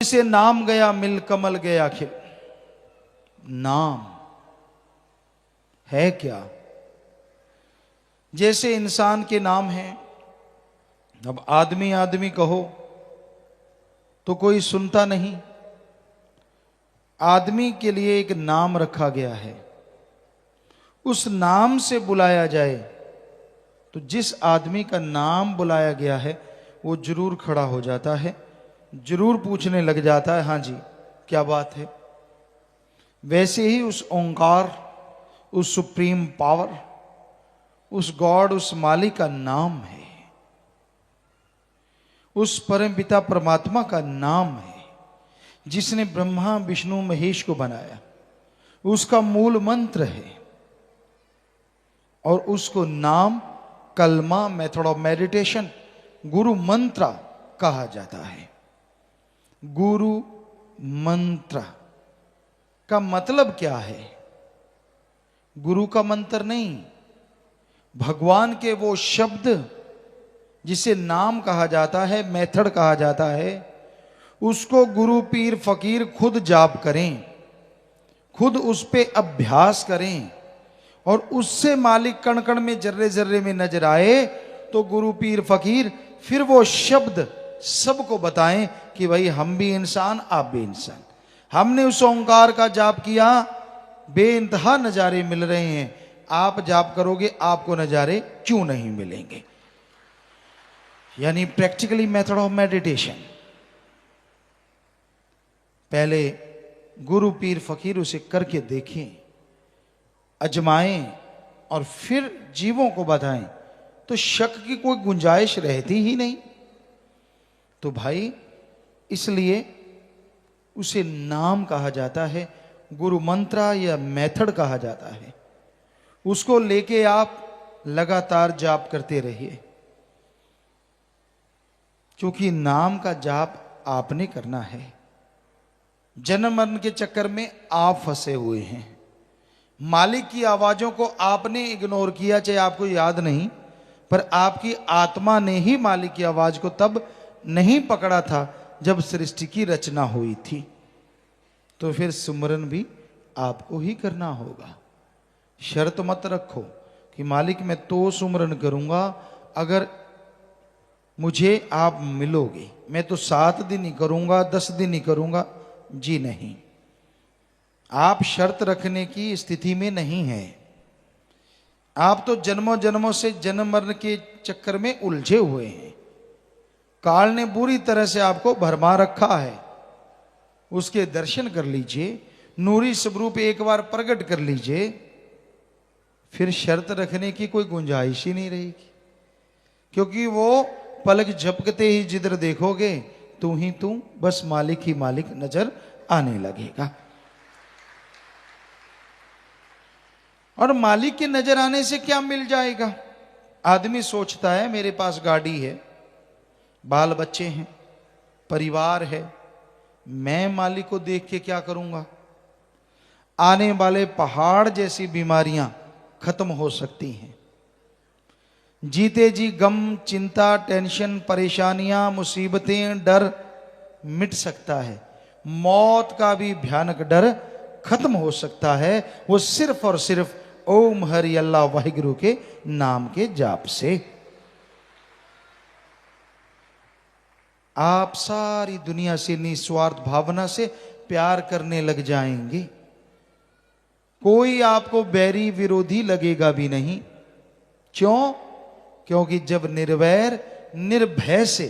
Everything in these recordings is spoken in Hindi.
से नाम गया मिल कमल गया खिल। नाम है क्या? जैसे इंसान के नाम हैं, अब आदमी आदमी कहो तो कोई सुनता नहीं। आदमी के लिए एक नाम रखा गया है, उस नाम से बुलाया जाए तो जिस आदमी का नाम बुलाया गया है वो जरूर खड़ा हो जाता है, जरूर पूछने लग जाता है, हाँ जी क्या बात है। वैसे ही उस ओंकार, उस सुप्रीम पावर, उस गॉड, उस मालिक का नाम है, उस परम पिता परमात्मा का नाम है जिसने ब्रह्मा विष्णु महेश को बनाया, उसका मूल मंत्र है। और उसको नाम, कलमा, मेथड ऑफ मेडिटेशन, गुरु मंत्र कहा जाता है। गुरु मंत्र का मतलब क्या है? गुरु का मंत्र नहीं, भगवान के वो शब्द जिसे नाम कहा जाता है, मेथड कहा जाता है, उसको गुरु पीर फकीर खुद जाप करें, खुद उस पे अभ्यास करें और उससे मालिक कण कण में, जर्रे जर्रे में नजर आए तो गुरु पीर फकीर फिर वो शब्द सबको बताएं कि भाई हम भी इंसान, आप भी इंसान। हमने उस ओंकार का जाप किया, बेइंतहा नजारे मिल रहे हैं, आप जाप करोगे आपको नजारे क्यों नहीं मिलेंगे? यानी प्रैक्टिकली मेथड ऑफ मेडिटेशन। पहले गुरु पीर फकीर उसे करके देखें, अजमाएं और फिर जीवों को बताएं तो शक की कोई गुंजाइश रहती ही नहीं। तो भाई इसलिए उसे नाम कहा जाता है, गुरु मंत्र या मेथड कहा जाता है। उसको लेके आप लगातार जाप करते रहिए, क्योंकि नाम का जाप आपने करना है। जन्म मरण के चक्कर में आप फंसे हुए हैं, मालिक की आवाजों को आपने इग्नोर किया, चाहे आपको याद नहीं, पर आपकी आत्मा ने ही मालिक की आवाज को तब नहीं पकड़ा था जब सृष्टि की रचना हुई थी। तो फिर सुमरन भी आपको ही करना होगा। शर्त मत रखो कि मालिक मैं तो सुमरन करूंगा अगर मुझे आप मिलोगे, मैं तो 7 दिन ही करूंगा, 10 दिन ही करूंगा। जी नहीं, आप शर्त रखने की स्थिति में नहीं है। आप तो जन्मों जन्मों से जन्म मरण के चक्कर में उलझे हुए हैं। काल ने बुरी तरह से आपको भरमा रखा है। उसके दर्शन कर लीजिए, नूरी स्वरूप एक बार प्रकट कर लीजिए, फिर शर्त रखने की कोई गुंजाइश ही नहीं रहेगी। क्योंकि वो पलक झपकते ही जिधर देखोगे तू ही तू, बस मालिक ही मालिक नजर आने लगेगा। और मालिक के नजर आने से क्या मिल जाएगा? आदमी सोचता है मेरे पास गाड़ी है, बाल बच्चे हैं, परिवार है, मैं मालिक को देख के क्या करूंगा? आने वाले पहाड़ जैसी बीमारियां खत्म हो सकती हैं। जीते जी गम, चिंता, टेंशन, परेशानियां, मुसीबतें, डर मिट सकता है। मौत का भी भयानक डर खत्म हो सकता है, वो सिर्फ और सिर्फ ओम हरि अल्लाह वाहिगुरु के नाम के जाप से। आप सारी दुनिया से निस्वार्थ भावना से प्यार करने लग जाएंगे। कोई आपको बैरी विरोधी लगेगा भी नहीं। क्यों? क्योंकि जब निर्वैर निर्भय से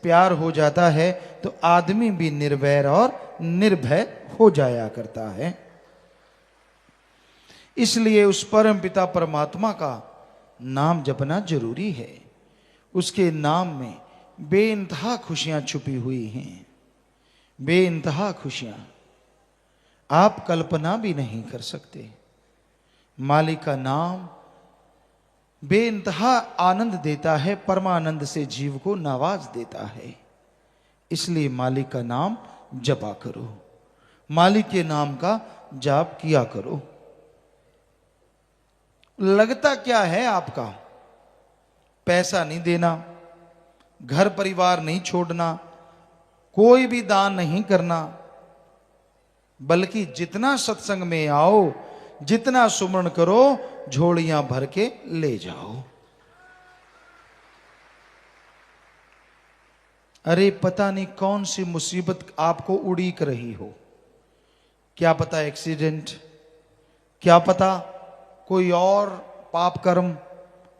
प्यार हो जाता है तो आदमी भी निर्वैर और निर्भय हो जाया करता है। इसलिए उस परम पिता परमात्मा का नाम जपना जरूरी है। उसके नाम में बेइंतहा खुशियां छुपी हुई हैं, बेइंतहा खुशियां आप कल्पना भी नहीं कर सकते। मालिक का नाम बेइंतहा आनंद देता है, परमानंद से जीव को नवाज देता है। इसलिए मालिक का नाम जपा करो, मालिक के नाम का जाप किया करो। लगता क्या है आपका? पैसा नहीं देना, घर परिवार नहीं छोड़ना, कोई भी दान नहीं करना, बल्कि जितना सत्संग में आओ, जितना सुमरण करो, झोलियां भर के ले जाओ। अरे पता नहीं कौन सी मुसीबत आपको उड़ीक रही हो, क्या पता एक्सीडेंट, क्या पता कोई और पाप कर्म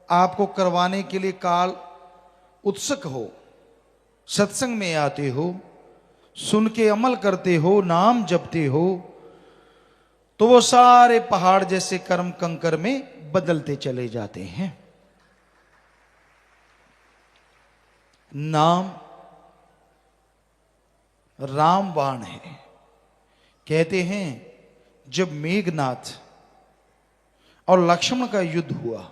आपको करवाने के लिए काल उत्सुक हो। सत्संग में आते हो, सुन के अमल करते हो, नाम जपते हो, तो वो सारे पहाड़ जैसे कर्म कंकर में बदलते चले जाते हैं। नाम रामबाण है। कहते हैं जब मेघनाथ और लक्ष्मण का युद्ध हुआ,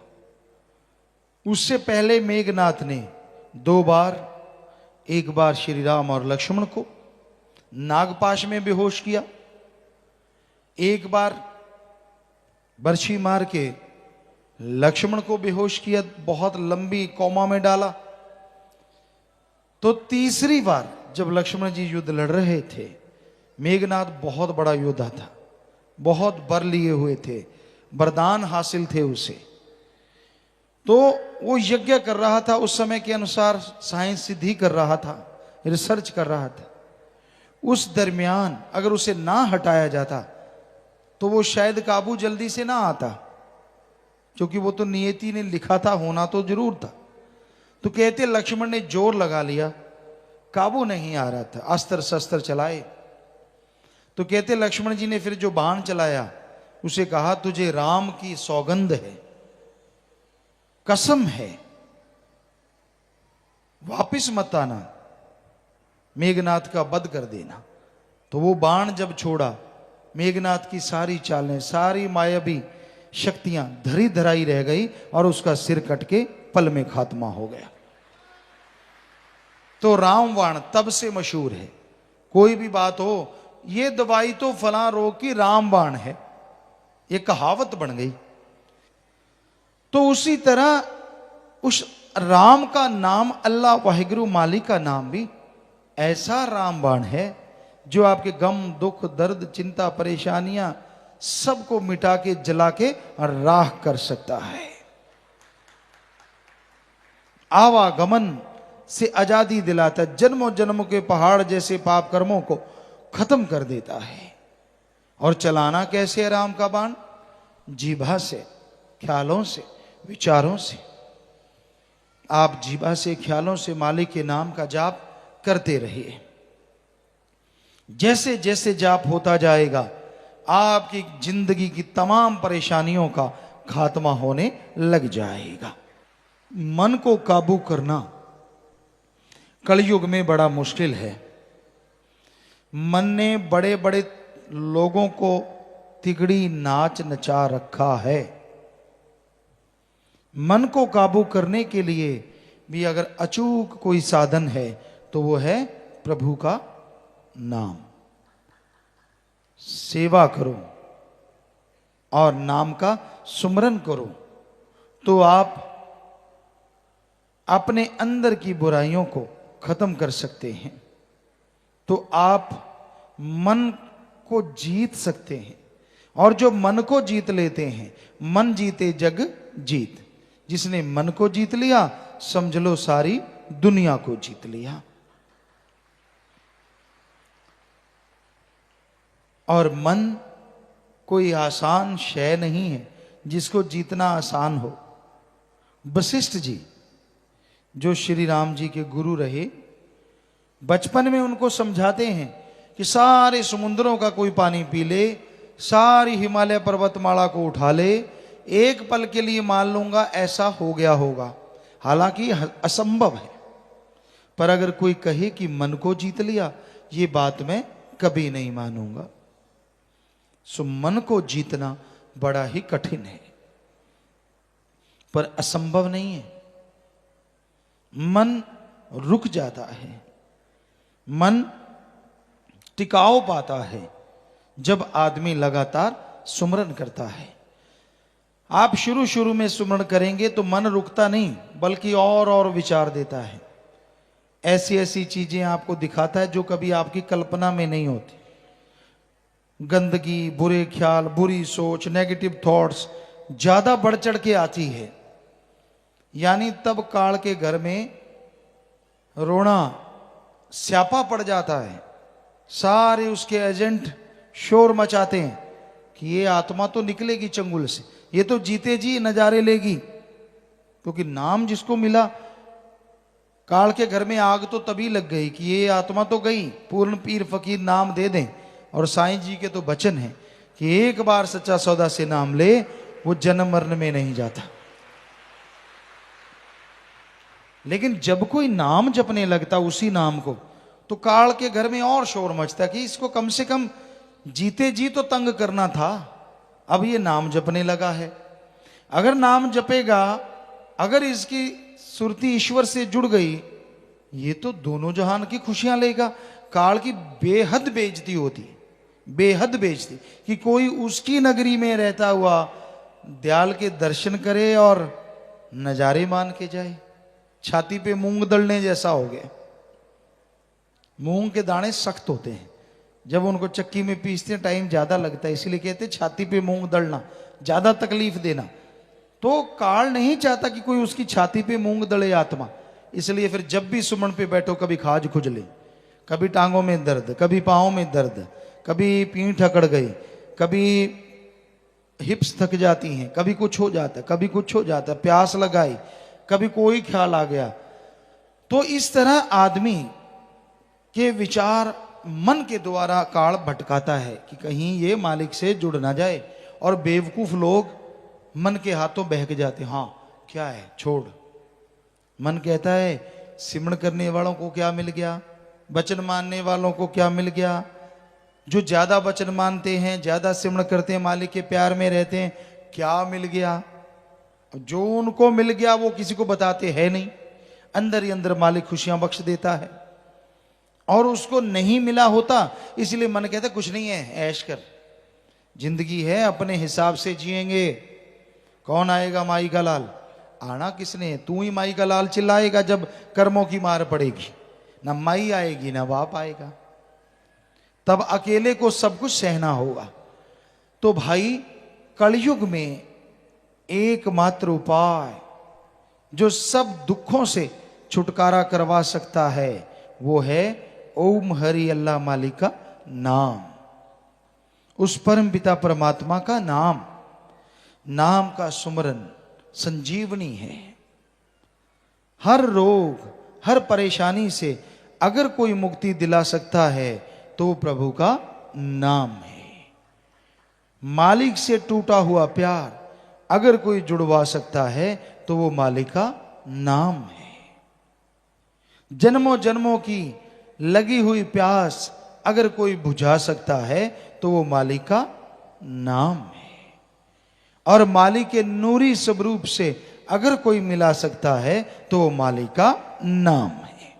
उससे पहले मेघनाथ ने 2 बार, एक बार श्री राम और लक्ष्मण को नागपाश में बेहोश किया, एक बार बर्छी मार के लक्ष्मण को बेहोश किया, बहुत लंबी कोमा में डाला। तो तीसरी बार जब लक्ष्मण जी युद्ध लड़ रहे थे, मेघनाथ बहुत बड़ा योद्धा था, बहुत वर लिए हुए थे, वरदान हासिल थे उसे, तो वो यज्ञ कर रहा था, उस समय के अनुसार साइंस सिद्धि कर रहा था, रिसर्च कर रहा था। उस दरमियान अगर उसे ना हटाया जाता तो वो शायद काबू जल्दी से ना आता, क्योंकि वो तो नियति ने लिखा था, होना तो जरूर था। तो कहते लक्ष्मण ने जोर लगा लिया, काबू नहीं आ रहा था, अस्त्र शस्त्र चलाए। तो कहते लक्ष्मण जी ने फिर जो बाण चलाया, उसे कहा तुझे राम की सौगंध है, कसम है, वापिस मत आना, मेघनाथ का वध कर देना। तो वो बाण जब छोड़ा, मेघनाथ की सारी चालें, सारी मायावी शक्तियां धरी धराई रह गई और उसका सिर कट के पल में खात्मा हो गया। तो रामबाण तब से मशहूर है। कोई भी बात हो, ये दवाई तो फला रोग की रामबाण है, ये कहावत बन गई। तो उसी तरह उस राम का नाम, अल्लाह वाहिगुरु मालिक का नाम भी ऐसा रामबाण है जो आपके गम, दुख, दर्द, चिंता, परेशानियां सबको मिटा के, जला के राख कर सकता है। आवागमन से आजादी दिलाता, जन्मों जन्मों के पहाड़ जैसे पाप कर्मों को खत्म कर देता है। और चलाना कैसे है राम का बाण? जीभा से, ख्यालों से, विचारों से। आप जीभा से, ख्यालों से मालिक के नाम का जाप करते रहिए। जैसे जैसे जाप होता जाएगा, आपकी जिंदगी की तमाम परेशानियों का खात्मा होने लग जाएगा। मन को काबू करना कलयुग में बड़ा मुश्किल है। मन ने बड़े बड़े लोगों को तिगड़ी नाच नचा रखा है। मन को काबू करने के लिए भी अगर अचूक कोई साधन है तो वो है प्रभु का नाम। सेवा करो और नाम का सुमरन करो, तो आप अपने अंदर की बुराइयों को खत्म कर सकते हैं। तो आप मन को जीत सकते हैं। और जो मन को जीत लेते हैं, मन जीते जग जीत। जिसने मन को जीत लिया, समझ लो सारी दुनिया को जीत लिया। और मन कोई आसान शय नहीं है जिसको जीतना आसान हो। वशिष्ठ जी जो श्री राम जी के गुरु रहे, बचपन में उनको समझाते हैं कि सारे समुद्रों का कोई पानी पी ले, सारी हिमालय पर्वतमाला को उठा ले, एक पल के लिए मान लूंगा ऐसा हो गया होगा। हालांकि असंभव है, पर अगर कोई कहे कि मन को जीत लिया, ये बात मैं कभी नहीं मानूंगा। सो मन को जीतना बड़ा ही कठिन है, पर असंभव नहीं है। मन रुक जाता है, मन टिकाव पाता है जब आदमी लगातार सुमरन करता है। आप शुरू शुरू में सुमरन करेंगे तो मन रुकता नहीं, बल्कि और विचार देता है। ऐसी ऐसी चीजें आपको दिखाता है जो कभी आपकी कल्पना में नहीं होती। गंदगी, बुरे ख्याल, बुरी सोच, नेगेटिव थॉट्स ज्यादा बढ़ चढ़ के आती है, यानी तब काल के घर में रोना स्यापा पड़ जाता है। सारे उसके एजेंट शोर मचाते हैं कि ये आत्मा तो निकलेगी चंगुल से, ये तो जीते जी नजारे लेगी। क्योंकि नाम जिसको मिला, काल के घर में आग तो तभी लग गई कि ये आत्मा तो गई, पूर्ण पीर फकीर नाम दे दें। और साईं जी के तो वचन है कि एक बार सच्चा सौदा से नाम ले, वो जन्म मरण में नहीं जाता। लेकिन जब कोई नाम जपने लगता उसी नाम को, तो काल के घर में और शोर मचता कि इसको कम से कम जीते जी तो तंग करना था, अब ये नाम जपने लगा है। अगर नाम जपेगा, अगर इसकी सुरती ईश्वर से जुड़ गई, ये तो दोनों जहान की खुशियां लेगा। काल की बेहद बेइज्जती होती, बेहद बेइज्जती, कि कोई उसकी नगरी में रहता हुआ दयाल के दर्शन करे और नजारे मान के जाए। छाती पे मूंग दलने जैसा हो गया। मूंग के दाने सख्त होते हैं, जब उनको चक्की में पीसते हैं टाइम ज्यादा लगता है, इसलिए कहते हैं छाती पे मूंग दलना, ज्यादा तकलीफ देना। तो काल नहीं चाहता कि कोई उसकी छाती पे मूंग दले आत्मा, इसलिए फिर जब भी सुमन पे बैठो कभी खाज खुजले, कभी टांगों में दर्द, कभी पाँव में दर्द, कभी पीठ अकड़ गई, कभी हिप्स थक जाती हैं, कभी कुछ हो जाता, कभी कुछ हो जाता, प्यास लगाई, कभी कोई ख्याल आ गया। तो इस तरह आदमी के विचार मन के द्वारा काल भटकाता है कि कहीं ये मालिक से जुड़ ना जाए। और बेवकूफ लोग मन के हाथों बहक जाते, हाँ क्या है छोड़। मन कहता है सिमरण करने वालों को क्या मिल गया, वचन मानने वालों को क्या मिल गया। जो ज्यादा वचन मानते हैं, ज्यादा सिमरण करते हैं, मालिक के प्यार में रहते हैं, क्या मिल गया। जो उनको मिल गया वो किसी को बताते हैं नहीं, अंदर ही अंदर मालिक खुशियां बख्श देता है। और उसको नहीं मिला होता, इसलिए मन कहता कुछ नहीं है, ऐश कर, जिंदगी है अपने हिसाब से जिएंगे। कौन आएगा माई का लाल, आना किसने, तू ही माई का लाल चिल्लाएगा जब कर्मों की मार पड़ेगी। ना माई आएगी ना बाप आएगा, तब अकेले को सब कुछ सहना होगा। तो भाई कलयुग में एकमात्र उपाय जो सब दुखों से छुटकारा करवा सकता है वो है ओम हरि अल्लाह मालिक का नाम, उस परम पिता परमात्मा का नाम। नाम का सुमरन संजीवनी है। हर रोग, हर परेशानी से अगर कोई मुक्ति दिला सकता है तो प्रभु का नाम है। मालिक से टूटा हुआ प्यार अगर कोई जुड़वा सकता है तो वो मालिक का नाम है। जन्मों जन्मों की लगी हुई प्यास अगर कोई बुझा सकता है तो वो मालिक का नाम है। और मालिक के नूरी स्वरूप से अगर कोई मिला सकता है तो वो मालिक का नाम है।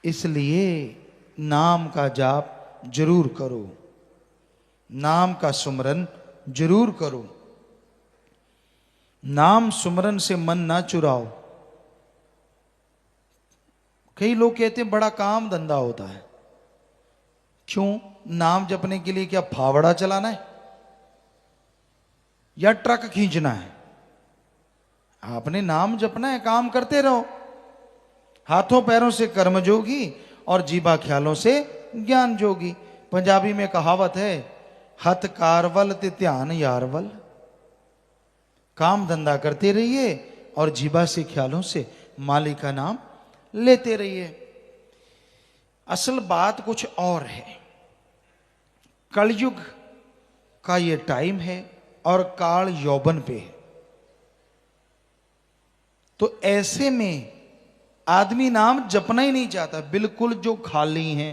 इसलिए नाम का जाप जरूर करो, नाम का सुमरन जरूर करो। नाम सुमरन से मन ना चुराओ। कई लोग कहते हैं बड़ा काम धंधा होता है। क्यों? नाम जपने के लिए क्या फावड़ा चलाना है या ट्रक खींचना है? आपने नाम जपना है, काम करते रहो। हाथों पैरों से कर्म जोगी और जीवा ख्यालों से ज्ञान जोगी। पंजाबी में कहावत है, हथ कारवल ते ध्यान यारवल। काम धंधा करते रहिए और जीवा से ख्यालों से मालिक का नाम लेते रहिए। असल बात कुछ और है। कलयुग का ये टाइम है और काल यौवन पे है। तो ऐसे में आदमी नाम जपना ही नहीं चाहता। बिल्कुल जो खाली हैं,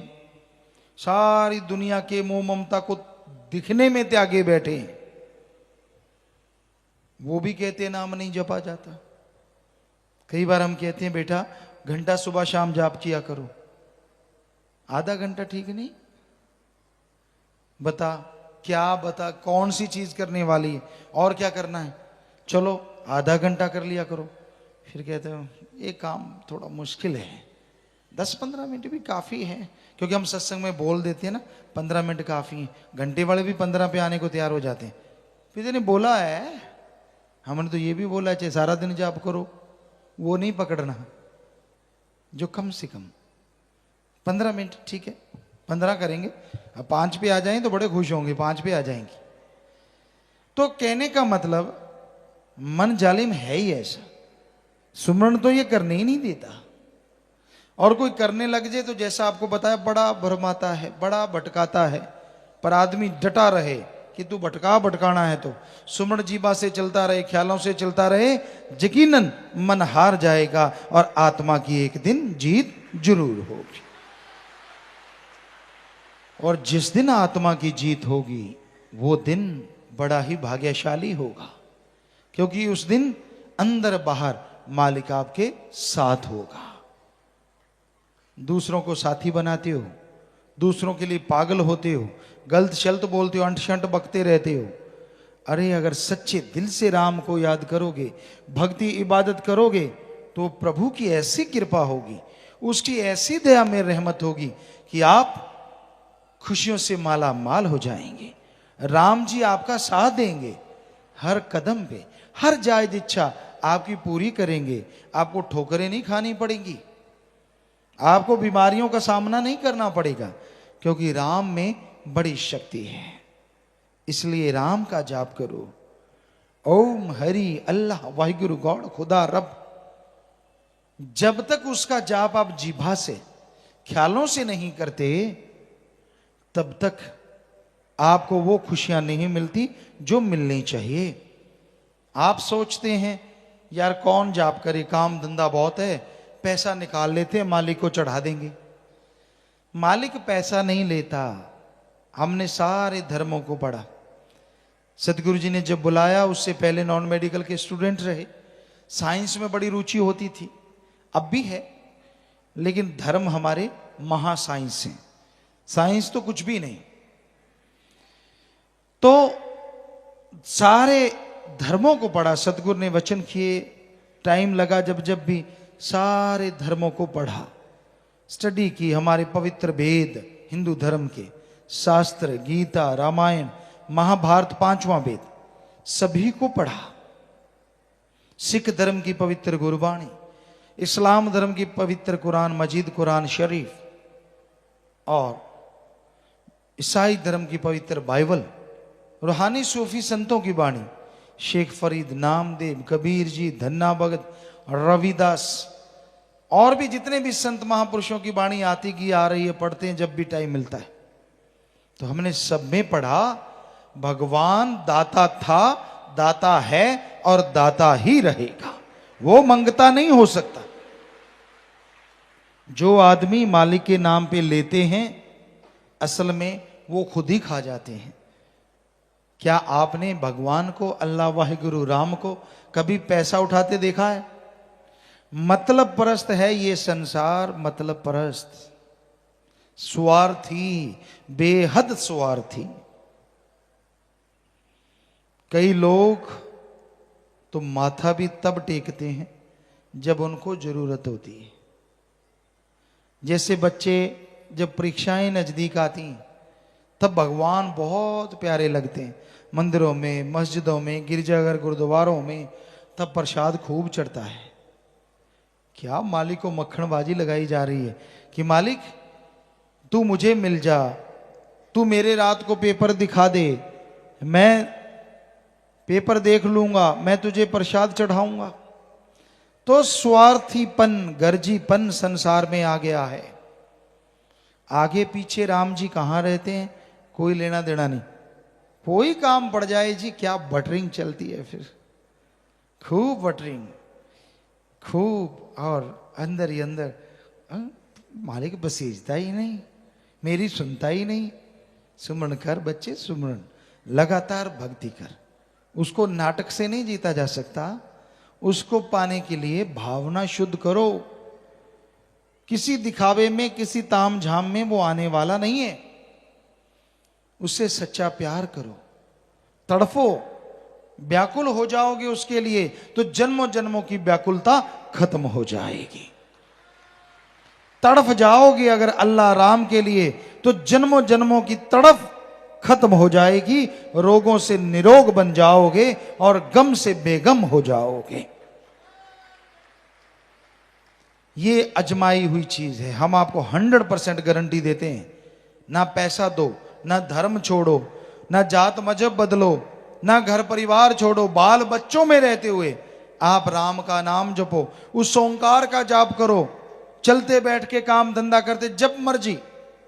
सारी दुनिया के मोह ममता को दिखने में त्यागे बैठे हैं, वो भी कहते नाम नहीं जपा जाता। कई बार हम कहते हैं बेटा घंटा सुबह शाम जाप किया करो। आधा घंटा ठीक नहीं? बता क्या, बता कौन सी चीज करने वाली है और क्या करना है? चलो आधा घंटा कर लिया करो। फिर कहते हो ये काम थोड़ा मुश्किल है, 10-15 मिनट भी काफ़ी है, क्योंकि हम सत्संग में बोल देते हैं ना 15 मिनट काफ़ी है, घंटे वाले भी 15 पे आने को तैयार हो जाते हैं। पिता ने बोला है, हमने तो ये भी बोला है चाहे सारा दिन जाप करो, वो नहीं पकड़ना, जो कम से कम 15 मिनट ठीक है, 15 करेंगे। अब 5 पे आ जाएं तो बड़े खुश होंगे, 5 पे आ जाएंगे। तो कहने का मतलब मन जालिम है ही ऐसा, सुमरण तो ये करने ही नहीं देता, और कोई करने लग जाए तो जैसा आपको बताया बड़ा भरमाता है, बड़ा भटकाता है। पर आदमी डटा रहे कि तू भटकाना है तो सुमरण जीवा से चलता रहे, ख्यालों से चलता रहे, यकीनन मन हार जाएगा और आत्मा की एक दिन जीत जरूर होगी। और जिस दिन आत्मा की जीत होगी वो दिन बड़ा ही भाग्यशाली होगा, क्योंकि उस दिन अंदर बाहर मालिक आपके साथ होगा। दूसरों को साथी बनाते हो, दूसरों के लिए पागल होते हो, गलत शल्त बोलते हो, अंट शंट बकते रहते हो। अरे अगर सच्चे दिल से राम को याद करोगे, भक्ति इबादत करोगे, तो प्रभु की ऐसी कृपा होगी, उसकी ऐसी दया में रहमत होगी कि आप खुशियों से माला माल हो जाएंगे। राम जी आपका साथ देंगे, हर कदम पे हर जायज इच्छा आपकी पूरी करेंगे। आपको ठोकरें नहीं खानी पड़ेंगी, आपको बीमारियों का सामना नहीं करना पड़ेगा, क्योंकि राम में बड़ी शक्ति है। इसलिए राम का जाप करो, ओम हरि अल्लाह वाहिगुरु गॉड खुदा रब। जब तक उसका जाप आप जीभा से ख्यालों से नहीं करते, तब तक आपको वो खुशियां नहीं मिलती जो मिलनी चाहिए। आप सोचते हैं यार कौन जाप करे, काम धंधा बहुत है, पैसा निकाल लेते हैं मालिक को चढ़ा देंगे। मालिक पैसा नहीं लेता। हमने सारे धर्मों को पढ़ा, सतगुरु जी ने जब बुलाया उससे पहले नॉन मेडिकल के स्टूडेंट रहे, साइंस में बड़ी रुचि होती थी, अब भी है, लेकिन धर्म हमारे महा साइंस हैं, साइंस तो कुछ भी नहीं। तो सारे धर्मों को पढ़ा, सतगुरु ने वचन किए, टाइम लगा जब भी सारे धर्मों को पढ़ा, स्टडी की, हमारे पवित्र वेद हिंदू धर्म के शास्त्र, गीता, रामायण, महाभारत, 5वां वेद, सभी को पढ़ा। सिख धर्म की पवित्र गुरबाणी, इस्लाम धर्म की पवित्र कुरान मजीद, कुरान शरीफ, और ईसाई धर्म की पवित्र बाइबल, रूहानी सूफी संतों की वाणी, शेख फरीद, नामदेव, कबीर जी, धन्ना भगत, रविदास, और भी जितने भी संत महापुरुषों की वाणी आती की आ रही है, पढ़ते हैं जब भी टाइम मिलता है। तो हमने सब में पढ़ा भगवान दाता था, दाता है और दाता ही रहेगा, वो मंगता नहीं हो सकता। जो आदमी मालिक के नाम पे लेते हैं, असल में वो खुद ही खा जाते हैं। क्या आपने भगवान को, अल्लाह वाहिगुरु राम को कभी पैसा उठाते देखा है? मतलब परस्त है ये संसार, मतलब परस्त, स्वार्थी, बेहद स्वार्थी। कई लोग तो माथा भी तब टेकते हैं जब उनको जरूरत होती है। जैसे बच्चे जब परीक्षाएं नजदीक आती तब भगवान बहुत प्यारे लगते हैं, मंदिरों में, मस्जिदों में, गिरजाघर, गुरुद्वारों में, तब प्रसाद खूब चढ़ता है। क्या मालिक को मक्खनबाजी लगाई जा रही है कि मालिक तू मुझे मिल जा, तू मेरे रात को पेपर दिखा दे, मैं पेपर देख लूंगा, मैं तुझे प्रसाद चढ़ाऊंगा। तो स्वार्थीपन, गर्जीपन संसार में आ गया है। आगे पीछे राम जी कहाँ रहते हैं, कोई लेना देना नहीं। कोई काम पड़ जाए जी, क्या बटरिंग चलती है, फिर खूब बटरिंग, खूब, और अंदर ही अंदर मालिक बसीजता ही नहीं, मेरी सुनता ही नहीं। सुमरण कर बच्चे, सुमरण, लगातार भक्ति कर। उसको नाटक से नहीं जीता जा सकता, उसको पाने के लिए भावना शुद्ध करो। किसी दिखावे में, किसी ताम झाम में वो आने वाला नहीं है। उससे सच्चा प्यार करो, तड़फो, व्याकुल हो जाओगे उसके लिए तो जन्मों जन्मों की व्याकुलता खत्म हो जाएगी। तड़फ जाओगे अगर अल्लाह राम के लिए तो जन्मों जन्मों की तड़फ खत्म हो जाएगी, रोगों से निरोग बन जाओगे और गम से बेगम हो जाओगे। ये अजमाई हुई चीज है, हम आपको 100% गारंटी देते हैं। ना पैसा दो, ना धर्म छोड़ो, ना जात मजहब बदलो, ना घर परिवार छोड़ो, बाल बच्चों में रहते हुए आप राम का नाम जपो, उस ओंकार का जाप करो, चलते बैठ के काम धंधा करते, जब मर्जी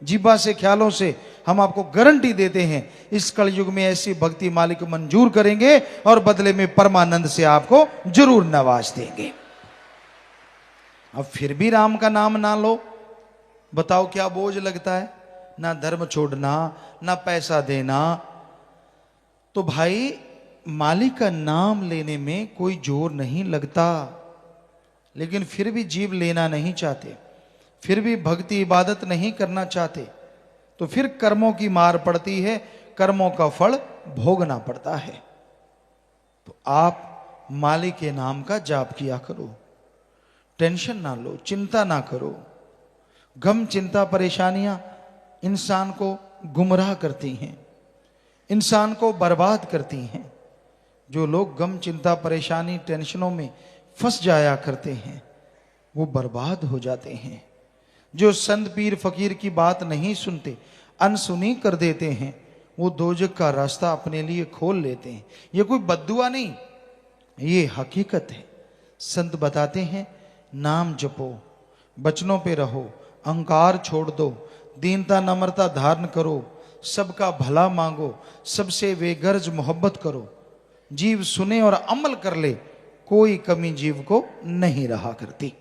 जीवा से ख्यालों से, हम आपको गारंटी देते हैं इस कलयुग में ऐसी भक्ति मालिक मंजूर करेंगे और बदले में परमानंद से आपको जरूर नवाज देंगे। अब फिर भी राम का नाम ना लो, बताओ क्या बोझ लगता है? ना धर्म छोड़ना, ना पैसा देना। तो भाई मालिक का नाम लेने में कोई जोर नहीं लगता, लेकिन फिर भी जीव लेना नहीं चाहते, फिर भी भक्ति इबादत नहीं करना चाहते, तो फिर कर्मों की मार पड़ती है, कर्मों का फल भोगना पड़ता है। तो आप मालिक के नाम का जाप किया करो, टेंशन ना लो, चिंता ना करो। गम चिंता परेशानियां इंसान को गुमराह करती हैं, इंसान को बर्बाद करती हैं। जो लोग गम चिंता परेशानी टेंशनों में फंस जाया करते हैं वो बर्बाद हो जाते हैं। जो संत पीर फकीर की बात नहीं सुनते, अनसुनी कर देते हैं, वो दोजख का रास्ता अपने लिए खोल लेते हैं। ये कोई बद्दुआ नहीं, ये हकीकत है। संत बताते हैं नाम जपो, बचनों पे रहो, अहंकार छोड़ दो, दीनता नम्रता धारण करो, सबका भला मांगो, सबसे बेगर्ज मोहब्बत करो। जीव सुने और अमल कर ले, कोई कमी जीव को नहीं रहा करती।